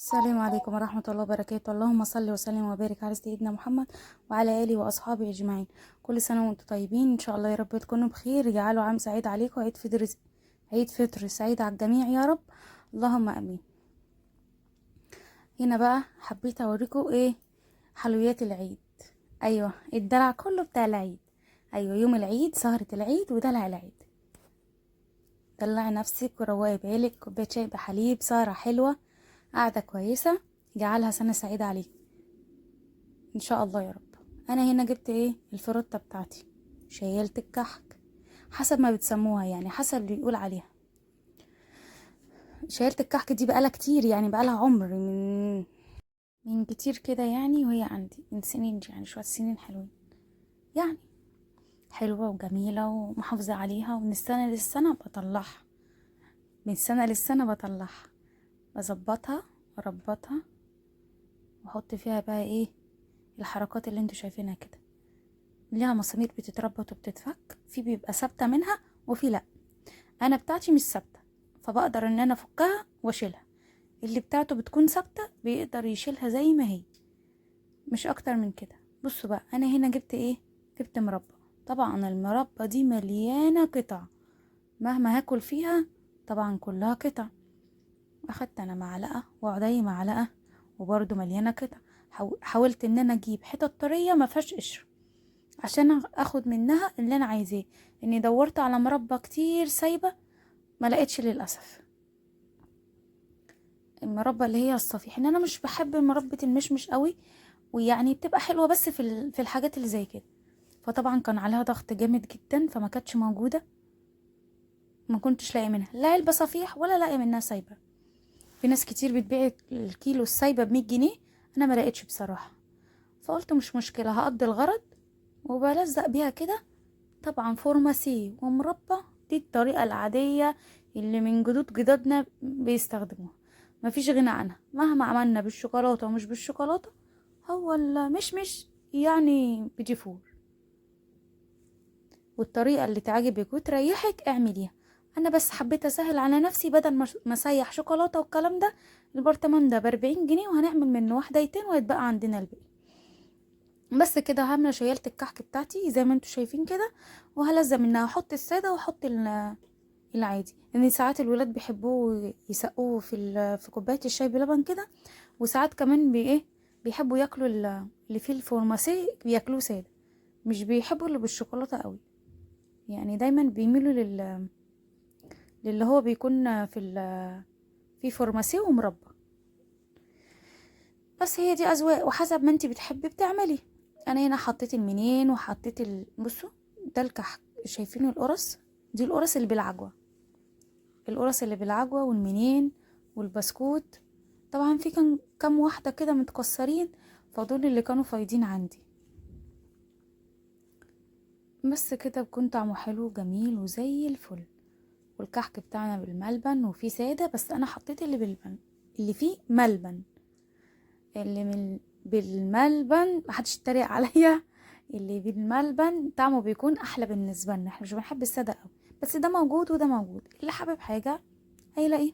السلام عليكم ورحمة الله وبركاته. اللهم صل وسلم وبارك على سيدنا محمد وعلى آله وأصحابه أجمعين. كل سنة وانتم طيبين إن شاء الله، يا رب تكونوا بخير، يجعلوا عام سعيد عليكم، عيد فطر سعيد على الجميع يا رب، اللهم آمين. هنا بقى حبيت أوريكم إيه حلويات العيد. أيوة، الدلع كله بتاع العيد. أيوة، يوم العيد، سهرة العيد ودلع العيد. دلعي نفسك وروقي بالك، كوباية شاي بحليب، سهرة حلوة، قاعدة كويسة، جعلها سنة سعيدة عليك ان شاء الله يا رب. انا هنا جبت ايه الفروتة بتاعتي، شيلت الكحك حسب ما بتسموها، يعني حسب اللي يقول عليها. شيلت الكحك دي بقالها كتير، يعني بقالها عمر من كتير كده يعني، وهي عندي من سنين، يعني شوية سنين حلوين، يعني حلوة وجميلة ومحافظة عليها، ومن السنة للسنة بطلعها، من السنة للسنة بطلعها، بظبطها واربطها واحط فيها بقى ايه الحركات اللي انتوا شايفينها كده. ليها مسامير بتتربط وبتتفك، في بيبقى ثابته منها وفي لا. انا بتاعتي مش ثابته، فبقدر ان انا افكها واشيلها. اللي بتاعته بتكون ثابته بيقدر يشيلها زي ما هي، مش اكتر من كده. بصوا بقى، انا هنا جبت ايه، جبت مربى. طبعا المربى دي مليانه قطع، مهما هاكل فيها طبعا كلها قطع. اخدت انا معلقه وعدي معلقه، وبرده مليانه قطع. حاولت ان انا اجيب حتت طريه ما فيهاش قشر عشان اخد منها اللي انا عايزاه، اني دورت على مربى كتير سايبه ما لقيتش للاسف. المربى اللي هي الصفيح، ان انا مش بحب مربى المشمش قوي، ويعني بتبقى حلوه بس في الحاجات اللي زي كده. فطبعا كان عليها ضغط جامد جدا، فما كانتش موجوده، ما كنتش لاقي منها لا علبه صفيح ولا لاقي منها سايبه. في ناس كتير بتبيع الكيلو السايبه ب100 جنيه، انا ما لقيتش بصراحه. فقلت مش مشكله، هقضي الغرض وبلزق بيها كده. طبعا فورماسي ومربى دي الطريقة العادية اللي من جدود جدودنا بيستخدموها، مفيش غنى عنها. مهما عملنا بالشوكولاتة ومش بالشوكولاتة، هو المشمش يعني بيجي والطريقة اللي تعجبك وتريحك اعمليها. انا بس حبيت اسهل على نفسي، بدل ما اسيح شوكولاتة والكلام ده. البرطمان ده ب40 جنيه، وهنعمل منه واحدتين ويتبقى عندنا الباقي. بس كده، هعمل شيلت الكحك بتاعتي زي ما انتوا شايفين كده، وهلزق منها، احط الساده واحط العادي. لان ساعات الولاد بيحبوه يسقوه في كوبايه الشاي بلبن كده، وساعات كمان بيحبوا ياكلوا اللي فيه الفورماسي، بياكلوه ساده، مش بيحبوا اللي بالشوكولاته قوي. يعني دايما بيميلوا للي هو بيكون فيه فورماسي ومربى. بس هي دي اذواق، وحسب ما انتي بتحبي بتعملي. انا هنا حطيت المنين وحطيت بصوا، ده الكحك، شايفين القرص؟ دي القرص اللي بالعجوه، القرص اللي بالعجوه والمنين والبسكوت. طبعا في كان كام واحده كده متكسرين، فدول اللي كانوا فايضين عندي. بس كده بيكون طعمه حلو وجميل وزي الفل. والكحك بتاعنا بالملبن، وفيه ساده، بس انا حطيت اللي بالملبن، اللي فيه ملبن، اللي بالملبن، محدش يتريق عليا. اللي بالملبن طعمه بيكون احلى بالنسبه لنا، احنا مش بنحب الساده قوي، بس ده موجود وده موجود، اللي حابب حاجه هيلاقيه.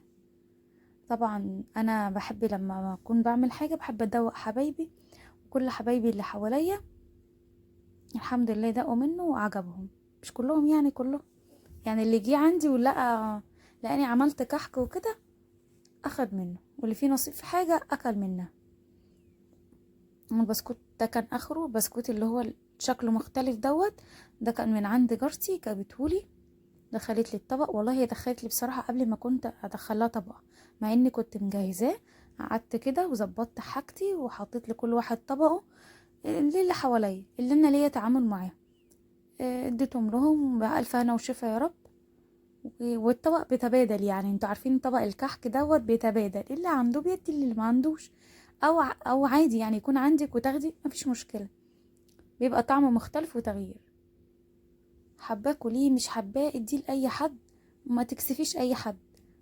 طبعا انا بحب لما اكون بعمل حاجه بحب ادوق حبايبي، وكل حبايبي اللي حواليا الحمد لله دقوا منه وعجبهم. مش كلهم يعني، كلهم يعني، اللي جه عندي ولقى لاني عملت كحك وكده اخد منه، واللي فيه نصيب في حاجه اكل منها. البسكوت ده كان اخره، بسكوت اللي هو شكله مختلف ده كان من عند جارتي، جابتهولي، دخلت لي الطبق. والله هي دخلت لي بصراحه قبل ما كنت ادخلها طبق، مع اني كنت مجهزاه. قعدت كده وظبطت حاجتي وحطيت لكل واحد طبقه، اللي حواليا اللي انا ليا تعامل معاه، اديتهم لهم بألف هنا وشفا يا رب. والطبق بيتبادل، يعني انتوا عارفين طبق الكحك بيتبادل، اللي عنده بيدي اللي ما عندوش، او عادي يعني يكون عندك وتاخدي، مفيش مشكله، بيبقى طعمه مختلف وتغيير. حباه كليه، مش حباه اديه لاي حد، ما تكسفيش اي حد.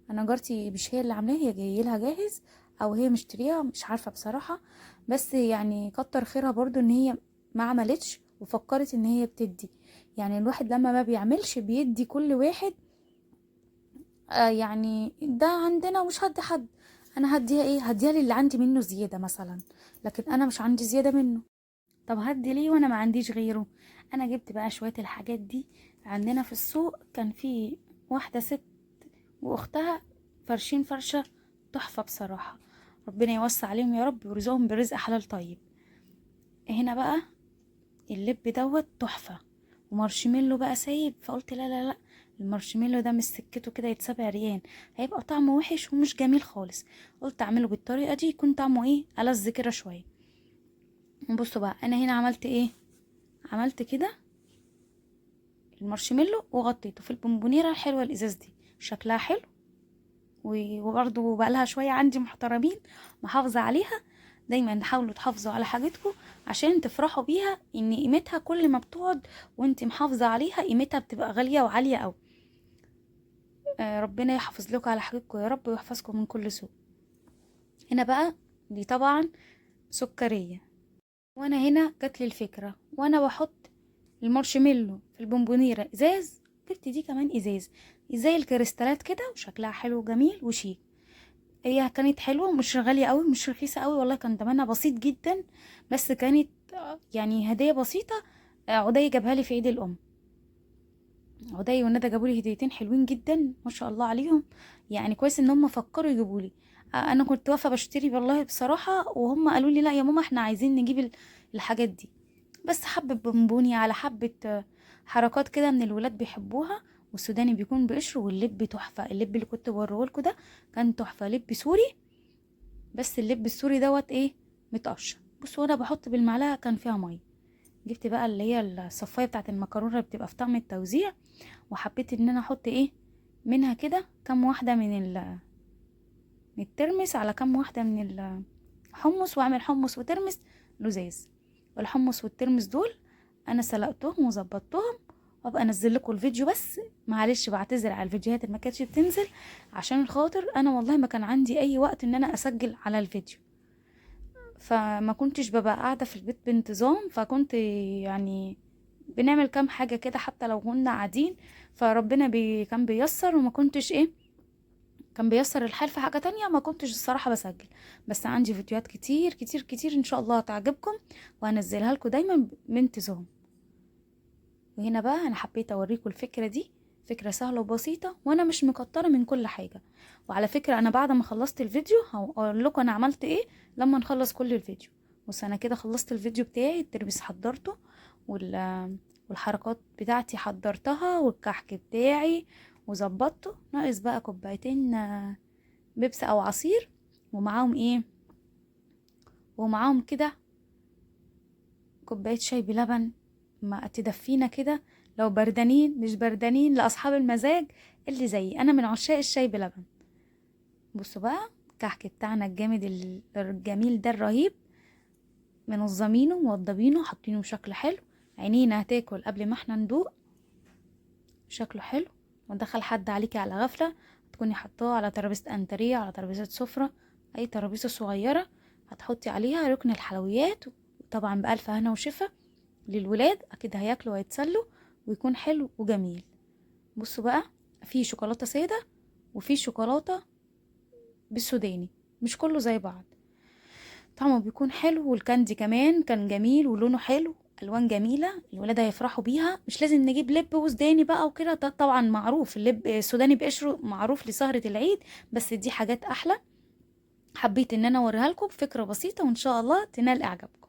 انا جارتي مش هي اللي عاملاه، هي جاي لها جاهز، او هي مشتريها، مش عارفه بصراحه. بس يعني كتر خيرها برضو ان هي ما عملتش وفكرت ان هي بتدي. يعني الواحد لما ما بيعملش بيدي كل واحد، يعني ده عندنا ومش هدي حد. انا هديها ايه؟ هديها للي عندي منه زياده مثلا، لكن انا مش عندي زياده منه. طب هدي ليه وانا ما عنديش غيره؟ انا جبت بقى شويه الحاجات دي. عندنا في السوق كان في واحده ست واختها فرشين فرشه تحفه بصراحه. ربنا يوسع عليهم يا رب ويرزقهم برزق حلال طيب. هنا بقى اللب دوت تحفه، ومارشميلو بقى سايب، فقلت لا لا لا، المارشميلو ده مش سكته كده يتساب عريان، هيبقى طعمه وحش ومش جميل خالص. قلت اعمله بالطريقه دي يكون طعمه ايه، ألذ كده شويه. بصوا بقى انا هنا عملت ايه. عملت كده المارشميلو وغطيته في البونبونيره الحلوه الازاز دي، شكلها حلو. وبرضه بقى لها شويه عندي محترمين محافظه عليها. دايما حاولوا تحافظوا على حاجتكم عشان تفرحوا بيها، ان قيمتها كل ما بتقعد وانت محافظه عليها قيمتها بتبقى غاليه وعاليه قوي. ربنا يحافظ لكم على حاجتكم يا رب ويحفظكم من كل سوء. هنا بقى دي طبعا سكريه. وانا هنا جات لي الفكره وانا بحط المارشميلو في البونبونيره ازاز، جبت دي كمان ازاز زي الكريستالات كده وشكلها حلو وجميل وشيك. هي كانت حلوه مش غاليه قوي مش رخيصه قوي، والله كان تمنها بسيط جدا. بس كانت يعني هديه بسيطه. عدي جابها لي في عيد الام. عدي وندى جابوا لي هديتين حلوين جدا ما شاء الله عليهم. يعني كويس ان هم فكروا يجيبوا لي. انا كنت واقفه بشتري والله بصراحه، وهم قالوا لي لا يا ماما احنا عايزين نجيب الحاجات دي. بس حبة بونبوني على حبة حركات كده من الولاد بيحبوها. والسوداني بيكون بقشره، واللب تحفة. اللب اللي كنت بوريهولكوا ده كان تحفة، لب سوري. بس اللب السوري دوت ايه، متقشر. بصوا وانا بحط بالمعلقة كان فيها مية. جبت بقى اللي هي الصفاية بتاعت المكرونة اللي بتبقى في طعم التوزيع، وحبيت ان انا احط ايه منها كده كام واحدة من الترمس على كام واحدة من الحمص، واعمل حمص وترمس لزاز. والحمص والترمس دول انا سلقتهم وظبطتهم، وابقى انزل لكم الفيديو. بس معلش بعتذر على الفيديوهات اللي ما كانتش بتنزل عشان خاطر انا والله ما كان عندي اي وقت ان انا اسجل على الفيديو، فما كنتش ببقى قاعده في البيت بانتظام. فكنت يعني بنعمل كام حاجه كده حتى لو كنا قاعدين. فربنا كان بيسر وما كنتش ايه، كان بيسر الحال في حاجه تانية ما كنتش الصراحه بسجل. بس عندي فيديوهات كتير كتير كتير ان شاء الله هتعجبكم وهنزلها لكم دايما بانتظام. وهنا بقى انا حبيت اوريكم الفكرة دي، فكرة سهلة وبسيطة وانا مش مكترة من كل حاجة. وعلى فكرة انا بعد ما خلصت الفيديو هقول لكم انا عملت ايه لما نخلص كل الفيديو. بص انا كده خلصت الفيديو بتاعي، التربيس حضرته والحركات بتاعتي حضرتها والكحك بتاعي وظبطته. ناقص بقى كوبايتين بيبس او عصير، ومعاهم ايه، ومعاهم كده كوباية شاي بلبن ما تدفينا كده. لو بردانين مش بردانين لأصحاب المزاج اللي زيي أنا من عشاق الشاي بلبن. بصوا بقى الكحك بتاعنا الجامد الجميل ده الرهيب، منظمينه موضبينه حاطينه بشكل حلو. عينينا هتاكل قبل ما احنا ندوق. شكله حلو. ودخل حد عليكي على غفلة تكوني حطاه على ترابيزة انتريه، على ترابيزة سفرة، اي ترابيزة صغيرة هتحطي عليها ركن الحلويات. طبعا بألف هنا وشفا للولاد، اكيد هياكلوا ويتسلوا ويكون حلو وجميل. بصوا بقى في شوكولاتة سادة وفي شوكولاتة بالسوداني، مش كله زي بعض. طعمه بيكون حلو، والكاندي كمان كان جميل ولونه حلو، الوان جميله الولاد هيفرحوا بيها. مش لازم نجيب لب وسوداني بقى وكده، ده طبعا معروف اللب السوداني بقشره معروف لسهره العيد، بس دي حاجات احلى. حبيت ان انا اوريها لكم بفكره بسيطه وان شاء الله تنال اعجابكم.